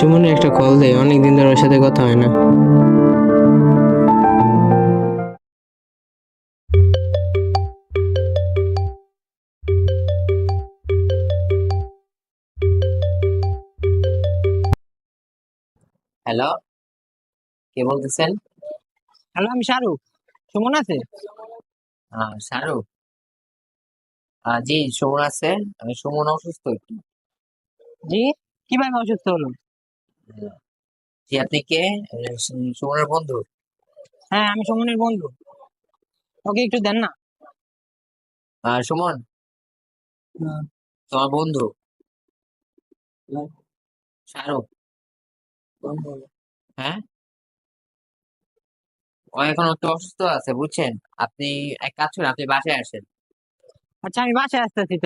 সুমনে একটা কল দে, অনেকদিন ধরে ওর সাথে কথা হয় না। হ্যালো, কে বলতেছেন? হ্যালো, আমি শাহরুখ। সুমন আছে? শাহরুখ। জি, সুমন আছে। সুমন অসুস্থ একটু। জি, কিভাবে অসুস্থ হলো? আহ, জি, আপনি কে? সুমনের বন্ধু? হ্যাঁ, আমি সুমনের বন্ধু। ওকে একটু দেন না। সুমন, তোমার বন্ধু শাহরুখ। হ্যাঁ, ও এখন একটু অসুস্থ আছে, বুঝছেন? আপনি এক কাজ করেন, আপনি বাসায় আসেন। আচ্ছা, আমি বাসায় আসতেছি তো।